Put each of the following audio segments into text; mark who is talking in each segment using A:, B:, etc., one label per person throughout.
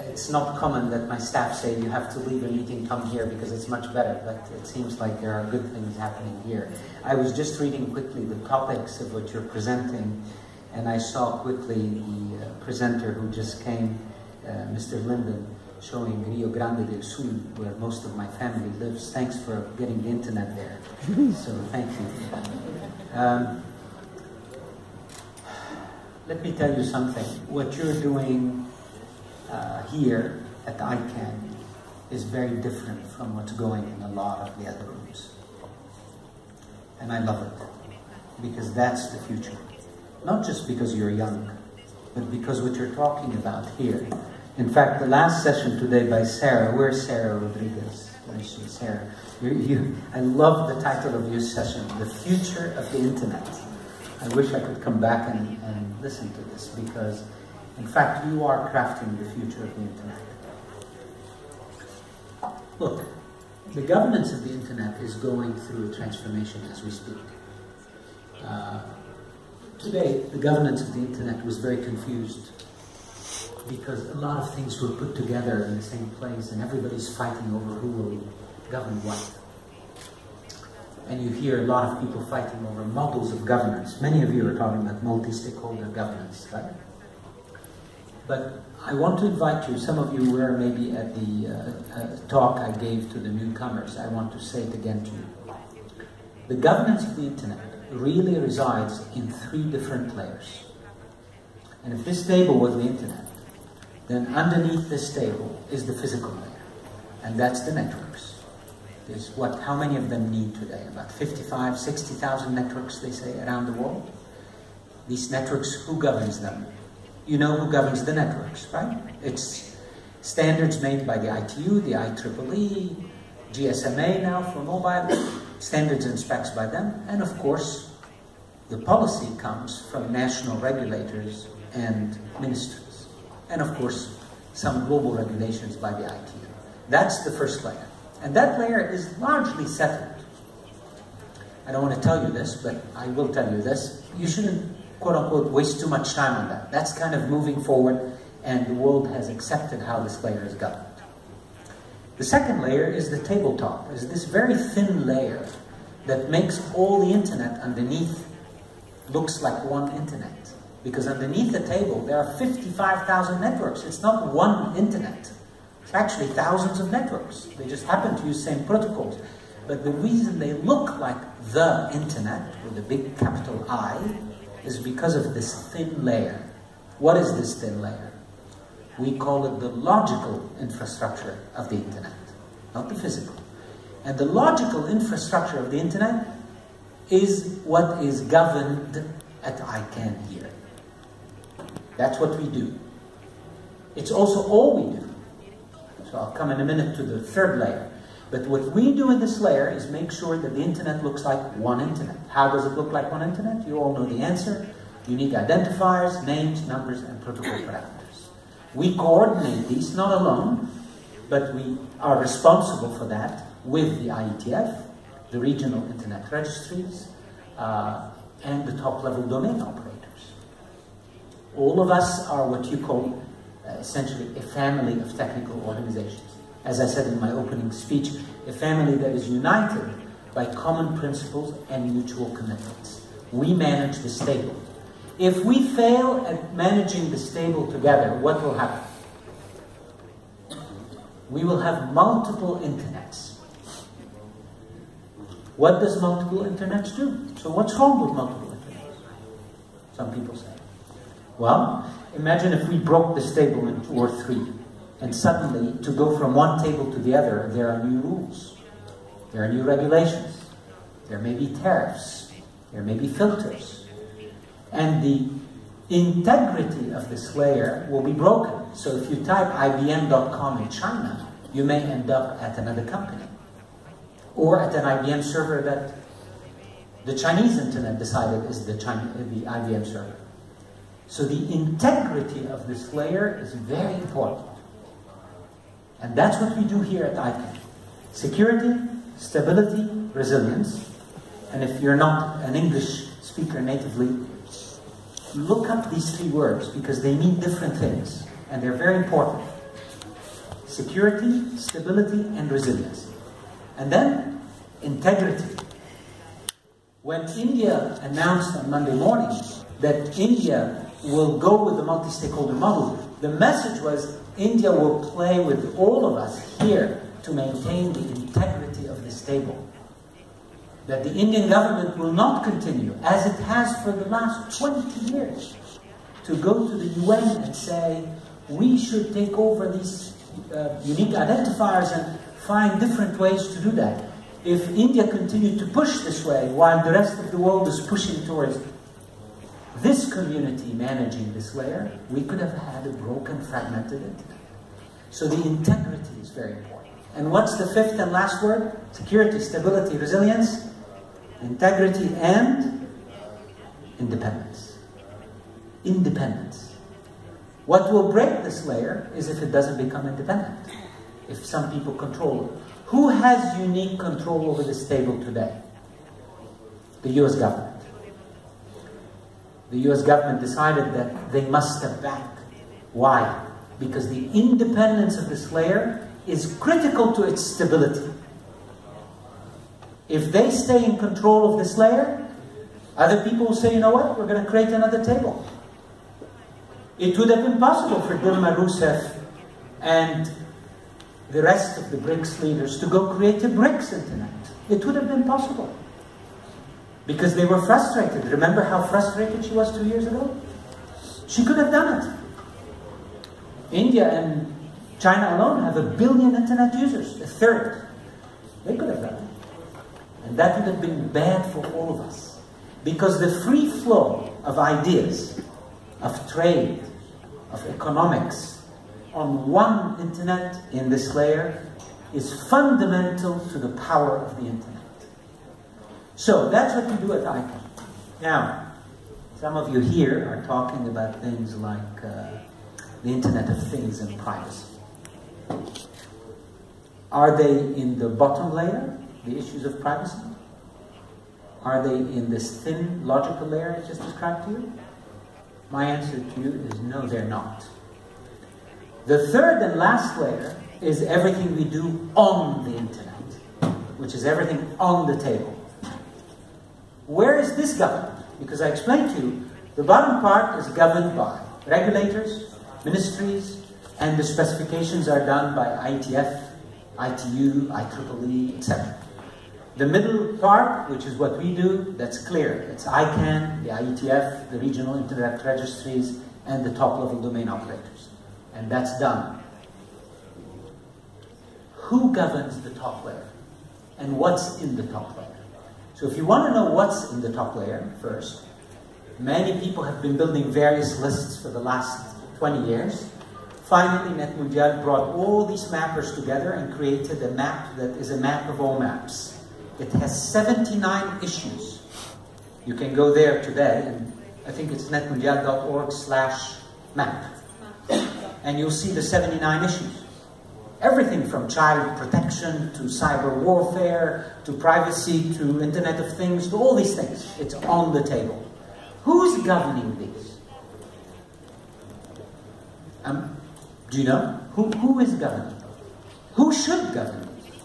A: It's not common that my staff say you have to leave a meeting, come here because it's much better, but it seems like there are good things happening here. I was just reading quickly the topics of what you're presenting, and I saw quickly the presenter who just came, Mr. Linden, showing Rio Grande do Sul, where most of my family lives. Thanks for getting the internet there. So thank you. Let me tell you something. What you're doing here at the ICANN is very different from what's going in a lot of the other rooms. And I love it, because that's the future. Not just because you're young, but because what you're talking about here. In fact, the last session today by Sarah, where's Sarah Rodriguez? Where is she? Sarah. I love the title of your session, The Future of the Internet. I wish I could come back and listen to this, because in fact, you are crafting the future of the internet. Look, the governance of the internet is going through a transformation as we speak. Today, the governance of the internet was very confused because a lot of things were put together in the same place and everybody's fighting over who will govern what. And you hear a lot of people fighting over models of governance. Many of you are talking about multi-stakeholder governance, right? But I want to invite you, some of you were maybe at the talk I gave to the newcomers. I want to say it again to you. The governance of the internet really resides in 3 different layers. And if this table was the internet, then underneath this table is the physical layer. And that's the networks. There's how many of them need today? About 55, 60,000 networks, they say, around the world. These networks, who governs them? You know who governs the networks, right? It's standards made by the ITU, the IEEE, GSMA now for mobile, standards and specs by them, and of course, the policy comes from national regulators and ministries, and of course, some global regulations by the ITU. That's the first layer, and that layer is largely settled. I don't want to tell you this, but I will tell you this. You shouldn't, quote-unquote, waste too much time on that. That's kind of moving forward, and the world has accepted how this layer is governed. The second layer is the tabletop, is this very thin layer that makes all the internet underneath looks like one internet. Because underneath the table, there are 55,000 networks. It's not one internet. It's actually thousands of networks. They just happen to use the same protocols. But the reason they look like the internet, with a big capital I, is because of this thin layer. What is this thin layer? We call it the logical infrastructure of the internet, not the physical. And the logical infrastructure of the internet is what is governed at ICANN here. That's what we do. It's also all we do. So I'll come in a minute to the third layer. But what we do in this layer is make sure that the internet looks like one internet. How does it look like one internet? You all know the answer. Unique identifiers, names, numbers, and protocol parameters. We coordinate these, not alone, but we are responsible for that with the IETF, the regional internet registries, and the top-level domain operators. All of us are what you call essentially a family of technical organizations. As I said in my opening speech, a family that is united by common principles and mutual commitments. We manage the stable. If we fail at managing the stable together, what will happen? We will have multiple internets. What does multiple internets do? So what's wrong with multiple internets? Some people say. Well, imagine if we broke this table in 2 or 3. And suddenly, to go from one table to the other, there are new rules. There are new regulations. There may be tariffs. There may be filters. And the integrity of this layer will be broken. So if you type IBM.com in China, you may end up at another company. Or at an IBM server that the Chinese internet decided is the IBM server. So the integrity of this layer is very important. And that's what we do here at ICANN. Security, stability, resilience. And if you're not an English speaker natively, look up these 3 words because they mean different things. and they're very important. Security, stability, and resilience. And then, integrity. When India announced on Monday morning that India will go with the multi-stakeholder model, the message was India will play with all of us here to maintain the integrity of this table. That the Indian government will not continue, as it has for the last 20 years, to go to the UN and say, we should take over these unique identifiers and find different ways to do that. If India continued to push this way, while the rest of the world is pushing towards this community managing this layer, we could have had a broken, fragmented internet. So the integrity is very important. And what's the fifth and last word? Security, stability, resilience, integrity, and independence. Independence. What will break this layer is if it doesn't become independent. If some people control it. Who has unique control over this table today? The US government. The US government decided that they must step back. Why? Because the independence of this layer is critical to its stability. If they stay in control of this layer, other people will say, you know what, we're going to create another table. It would have been possible for Dilma Rousseff and the rest of the BRICS leaders to go create a BRICS internet. It would have been possible. Because they were frustrated. Remember how frustrated she was 2 years ago? She could have done it. India and China alone have 1 billion internet users, a third. They could have done it. And that would have been bad for all of us. Because the free flow of ideas, of trade, of economics, on one internet in this layer is fundamental to the power of the internet. So that's what we do at ICANN. Now, some of you here are talking about things like the Internet of Things and privacy. Are they in the bottom layer, the issues of privacy? Are they in this thin, logical layer I just described to you? My answer to you is no, they're not. The third and last layer is everything we do on the internet, which is everything on the table. Where is this governed? Because I explained to you, the bottom part is governed by regulators, ministries, and the specifications are done by IETF, ITU, IEEE, etc. The middle part, which is what we do, that's clear. It's ICANN, the IETF, the regional internet registries, and the top-level domain operators. And that's done. Who governs the top layer? And what's in the top layer? So if you want to know what's in the top layer first, many people have been building various lists for the last 20 years. Finally, NetMundial brought all these mappers together and created a map that is a map of all maps. It has 79 issues. You can go there today, and I think it's netmundial.org/map. And you'll see the 79 issues. Everything from child protection, to cyber warfare, to privacy, to Internet of Things, to all these things. It's on the table. Who's governing these? Do you know? Who is governing? Who should govern these?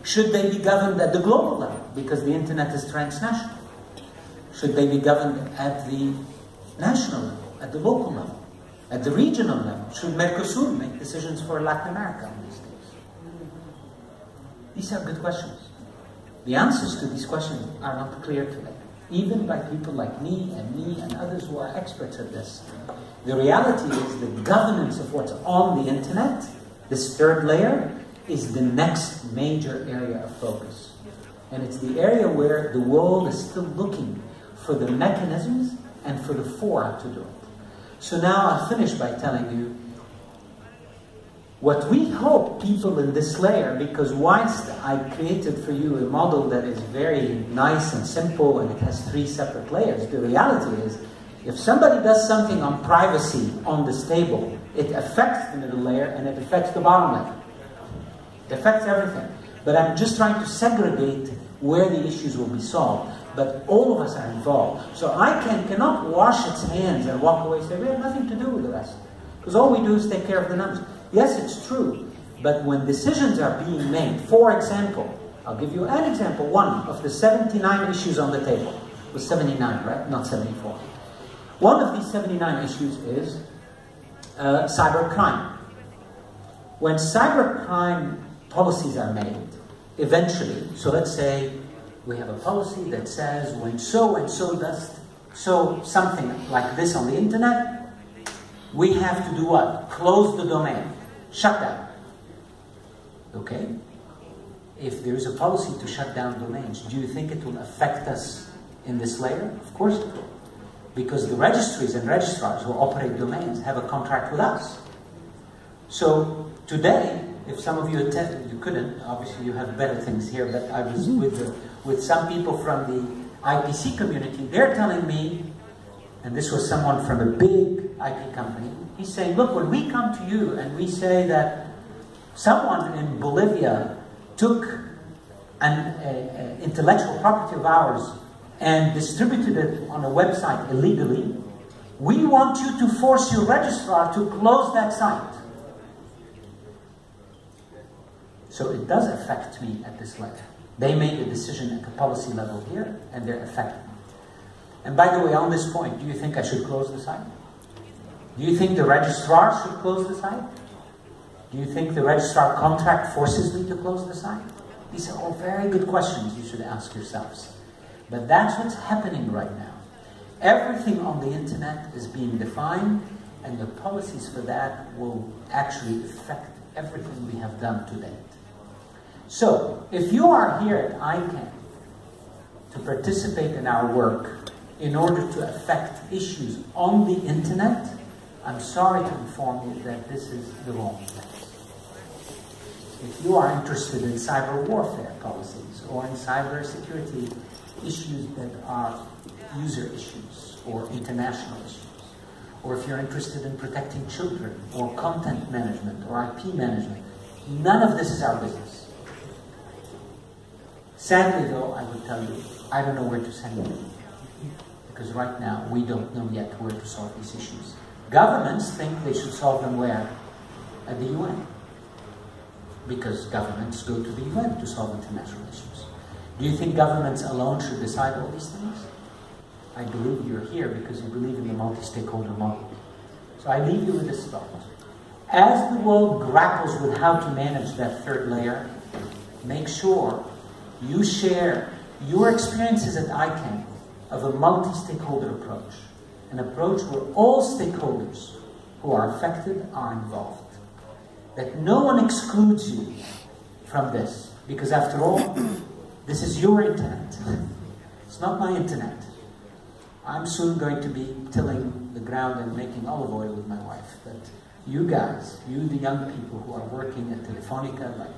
A: Should they be governed at the global level? Because the Internet is transnational. Should they be governed at the national level, at the local level? At the regional level, should Mercosur make decisions for Latin America on these things? These are good questions. The answers to these questions are not clear today, even by people like me and others who are experts at this. The reality is the governance of what's on the internet, this third layer, is the next major area of focus. And it's the area where the world is still looking for the mechanisms and for the fora to do it. So now I'll finish by telling you what we hope people in this layer, because whilst I created for you a model that is very nice and simple and it has 3 separate layers, the reality is if somebody does something on privacy on this table, it affects the middle layer and it affects the bottom layer. It affects everything. But I'm just trying to segregate where the issues will be solved. But all of us are involved. So ICANN cannot wash its hands and walk away and say, we have nothing to do with the rest. Because all we do is take care of the numbers. Yes, it's true, but when decisions are being made, for example, I'll give you an example, one of the 79 issues on the table. It was 79, right? Not 74. One of these 79 issues is cybercrime. When cybercrime policies are made, eventually, so let's say we have a policy that says when so and so does something like this on the internet, we have to do what? Close the domain, shut down. Okay? If there is a policy to shut down domains, do you think it will affect us in this layer? Of course it will. Because the registries and registrars who operate domains have a contract with us. So today, if some of you attended, you couldn't, obviously you have better things here, but I was with some people from the IPC community, they're telling me, and this was someone from a big IP company, he's saying, look, when we come to you and we say that someone in Bolivia took an intellectual property of ours and distributed it on a website illegally, we want you to force your registrar to close that site. So it does affect me at this level. They made a decision at the policy level here, and they're affecting me. And by the way, on this point, do you think I should close the site? Do you think the registrar should close the site? Do you think the registrar contract forces me to close the site? These are all very good questions you should ask yourselves. But that's what's happening right now. Everything on the internet is being defined, and the policies for that will actually affect everything we have done to date. So, if you are here at ICANN to participate in our work in order to affect issues on the internet, I'm sorry to inform you that this is the wrong place. If you are interested in cyber warfare policies or in cyber security issues that are user issues or international issues, or if you're interested in protecting children or content management or IP management, none of this is our business. Sadly though, I would tell you, I don't know where to send you. Because right now, we don't know yet where to solve these issues. Governments think they should solve them where? At the UN. Because governments go to the UN to solve international issues. Do you think governments alone should decide all these things? I believe you're here because you believe in the multi-stakeholder model. So I leave you with this thought. As the world grapples with how to manage that third layer, make sure you share your experiences at ICANN of a multi-stakeholder approach. An approach where all stakeholders who are affected are involved. That no one excludes you from this. Because after all, this is your internet. It's not my internet. I'm soon going to be tilling the ground and making olive oil with my wife. But you guys, you the young people who are working at Telefonica, like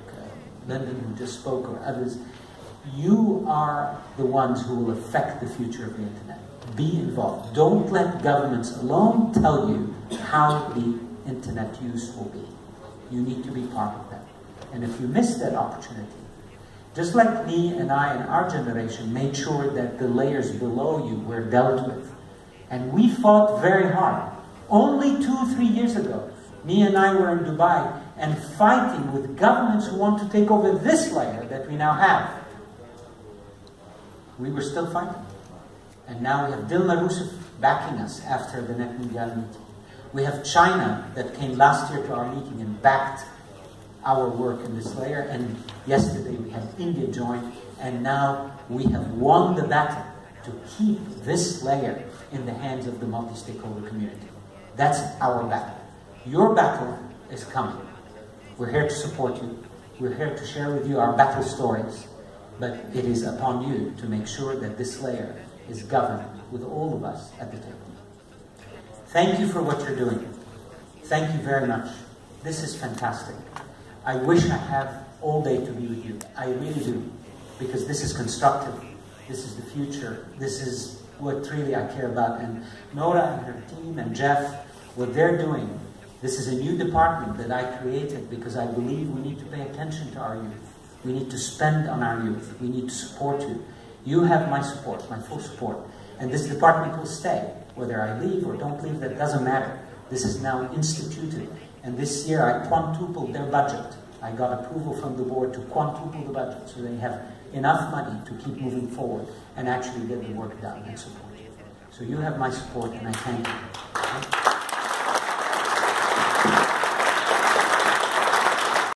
A: Lyndon who just spoke, or others, you are the ones who will affect the future of the internet. Be involved. Don't let governments alone tell you how the internet use will be. You need to be part of that. And if you miss that opportunity, just like me and I and our generation made sure that the layers below you were dealt with. And we fought very hard. Only 2-3 years ago, me and I were in Dubai and fighting with governments who want to take over this layer that we now have. We were still fighting. And now we have Dilma Rousseff backing us after the Net Mundial meeting. We have China that came last year to our meeting and backed our work in this layer. And yesterday we had India join. And now we have won the battle to keep this layer in the hands of the multi-stakeholder community. That's our battle. Your battle is coming. We're here to support you. We're here to share with you our battle stories. But it is upon you to make sure that this layer is governed with all of us at the table. Thank you for what you're doing. Thank you very much. This is fantastic. I wish I had all day to be with you. I really do. Because this is constructive. This is the future. This is what really I care about. And Nora and her team and Jeff, what they're doing, this is a new department that I created because I believe we need to pay attention to our youth. We need to spend on our youth. We need to support you. You have my support, my full support. And this department will stay. Whether I leave or don't leave, that doesn't matter. This is now instituted. And this year I quintupled their budget. I got approval from the board to quintuple the budget so they have enough money to keep moving forward and actually get the work done and support. So you have my support, and I thank you.